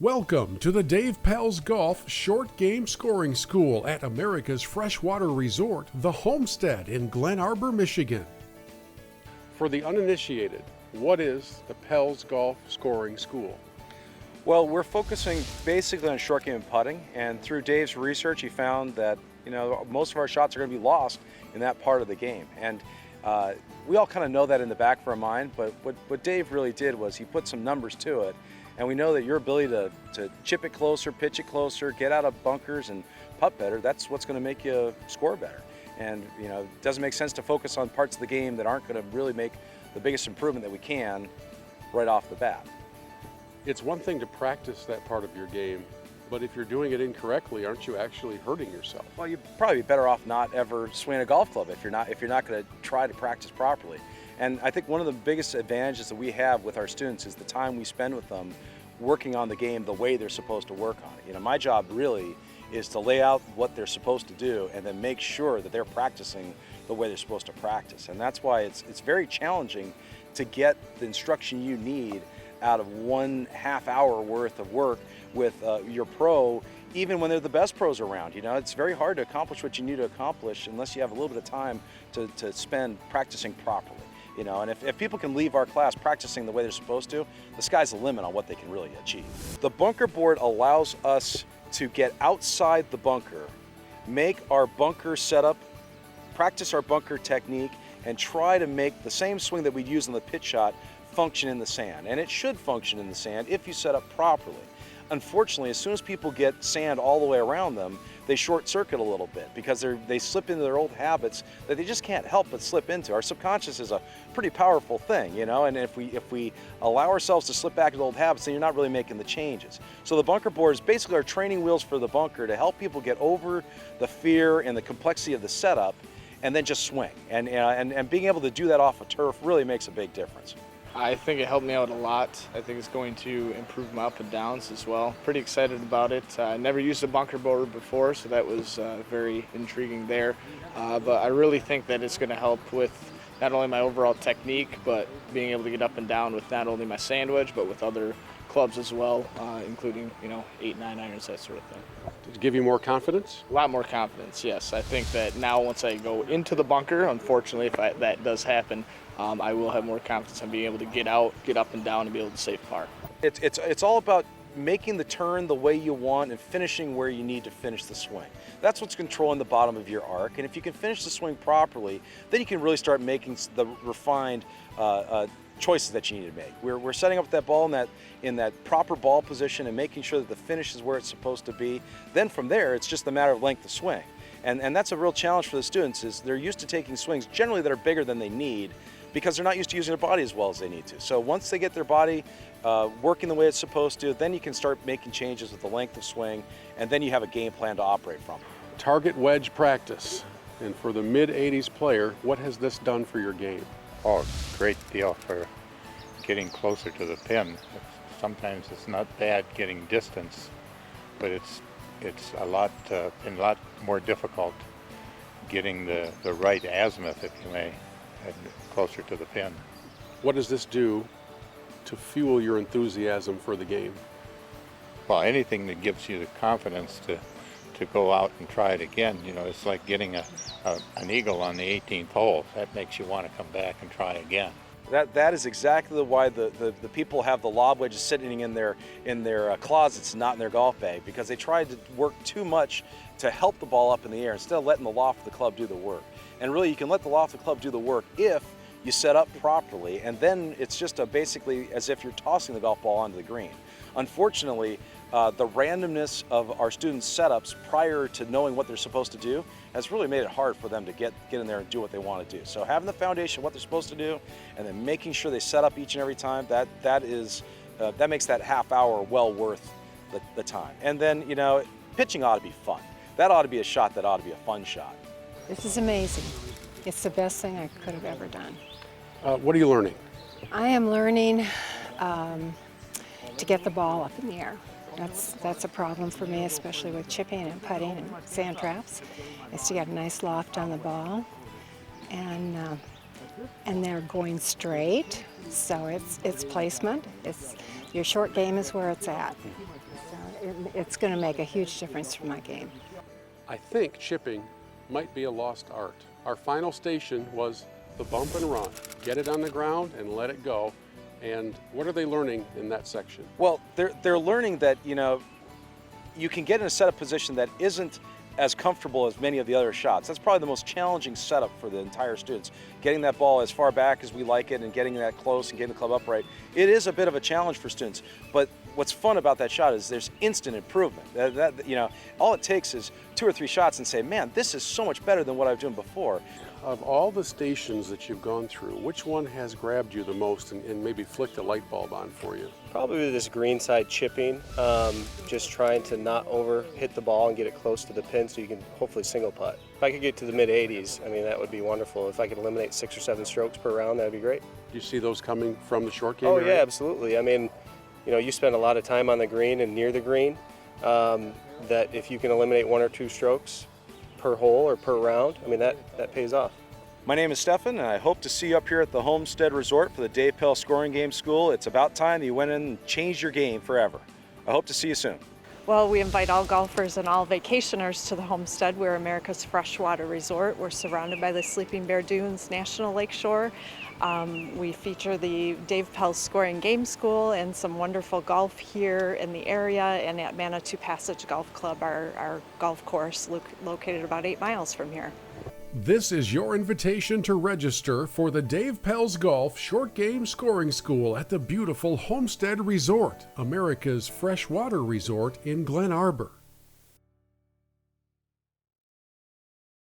Welcome to the Dave Pelz Golf Short Game Scoring School at America's Freshwater Resort, the Homestead in Glen Arbor, Michigan. For the uninitiated, what is the Pelz Golf Scoring School? Well, we're focusing basically on short game and putting, and through Dave's research, he found that most of our shots are going to be lost in that part of the game. And we all kind of know that in the back of our mind, but what Dave really did was he put some numbers to it. And we know that your ability to chip it closer, pitch it closer, get out of bunkers and putt better, that's what's going to make you score better. And it doesn't make sense to focus on parts of the game that aren't going to really make the biggest improvement that we can right off the bat. It's one thing to practice that part of your game, but if you're doing it incorrectly, aren't you actually hurting yourself? Well, you'd probably be better off not ever swinging a golf club if you're not going to try to practice properly. And I think one of the biggest advantages that we have with our students is the time we spend with them working on the game the way they're supposed to work on it. My job really is to lay out what they're supposed to do and then make sure that they're practicing the way they're supposed to practice. And that's why it's very challenging to get the instruction you need out of 1.5 hour worth of work with your pro, even when they're the best pros around. It's very hard to accomplish what you need to accomplish unless you have a little bit of time to spend practicing properly. And if people can leave our class practicing the way they're supposed to, the sky's the limit on what they can really achieve. The bunker board allows us to get outside the bunker, make our bunker setup, practice our bunker technique, and try to make the same swing that we'd use on the pitch shot function in the sand. And it should function in the sand if you set up properly. Unfortunately, as soon as people get sand all the way around them, they short circuit a little bit because they slip into their old habits that they just can't help but slip into. Our subconscious is a pretty powerful thing, and if we allow ourselves to slip back into old habits, then you're not really making the changes. So the bunker board is basically our training wheels for the bunker to help people get over the fear and the complexity of the setup and then just swing. And being able to do that off of turf really makes a big difference. I think it helped me out a lot. I think it's going to improve my up and downs as well. Pretty excited about it. I never used a bunker board before, so that was very intriguing there. But I really think that it's going to help with not only my overall technique, but being able to get up and down with not only my sand wedge, but with other clubs as well, including 8, 9 irons, that sort of thing. Did it give you more confidence? A lot more confidence, yes. I think that now once I go into the bunker, unfortunately, if that does happen, I will have more confidence in being able to get out, get up and down, and be able to save par. It's all about making the turn the way you want and finishing where you need to finish the swing. That's what's controlling the bottom of your arc. And if you can finish the swing properly, then you can really start making the refined choices that you need to make. We're setting up that ball in that proper ball position and making sure that the finish is where it's supposed to be. Then from there, it's just a matter of length of swing. And that's a real challenge for the students is they're used to taking swings generally that are bigger than they need because they're not used to using their body as well as they need to. So once they get their body working the way it's supposed to, then you can start making changes with the length of swing, and then you have a game plan to operate from. Target wedge practice. And for the mid-80s player, what has this done for your game? Oh, great deal for getting closer to the pin. Sometimes it's not bad getting distance, but it's been a lot more difficult getting the right azimuth, if you may, and closer to the pin. What does this do to fuel your enthusiasm for the game? Well, anything that gives you the confidence to go out and try it again. It's like getting an eagle on the 18th hole. That makes you want to come back and try again. That is exactly why the people have the lob wedges sitting in their closets, not in their golf bag, because they tried to work too much to help the ball up in the air instead of letting the loft of the club do the work. And really, you can let the loft of the club do the work if you set up properly, and then it's just basically as if you're tossing the golf ball onto the green. Unfortunately, the randomness of our students' setups prior to knowing what they're supposed to do has really made it hard for them to get in there and do what they want to do. So having the foundation, what they're supposed to do, and then making sure they set up each and every time, that makes that half hour well worth the time. And then, pitching ought to be fun. That ought to be a shot that ought to be a fun shot. This is amazing. It's the best thing I could have ever done. What are you learning? I am learning to get the ball up in the air. That's a problem for me, especially with chipping and putting and sand traps, is to get a nice loft on the ball. And they're going straight So it's placement. Your short game is where it's at. So it's going to make a huge difference for my game. I think chipping might be a lost art. Our final station was the bump and run. Get it on the ground and let it go. And what are they learning in that section? Well, they're learning that, you know, you can get in a setup position that isn't as comfortable as many of the other shots. That's probably the most challenging setup for the entire students. Getting that ball as far back as we like it and getting that close and getting the club upright. It is a bit of a challenge for students, but what's fun about that shot is there's instant improvement. You know, all it takes is 2 or 3 shots and say, man, this is so much better than what I was doing before. Of all the stations that you've gone through, which one has grabbed you the most and maybe flicked a light bulb on for you? Probably this green side chipping, just trying to not over hit the ball and get it close to the pin so you can hopefully single putt. If I could get to the mid 80s, I mean, that would be wonderful. If I could eliminate 6 or 7 strokes per round, that'd be great. Do you see those coming from the short game Oh area? yeah, absolutely. I mean, you know, you spend a lot of time on the green and near the green, that if you can eliminate 1 or 2 strokes per hole or per round, I mean, that pays off. My name is Stefan, and I hope to see you up here at the Homestead Resort for the Dave Pelz Scoring Game School. It's about time that you went in and changed your game forever. I hope to see you soon. Well, we invite all golfers and all vacationers to the Homestead. We're America's freshwater resort. We're surrounded by the Sleeping Bear Dunes National Lakeshore. We feature the Dave Pelz Scoring Game School and some wonderful golf here in the area and at Manitou Passage Golf Club, our golf course located about 8 miles from here. This is your invitation to register for the Dave Pelz Golf Short Game Scoring School at the beautiful Homestead Resort, America's freshwater resort in Glen Arbor.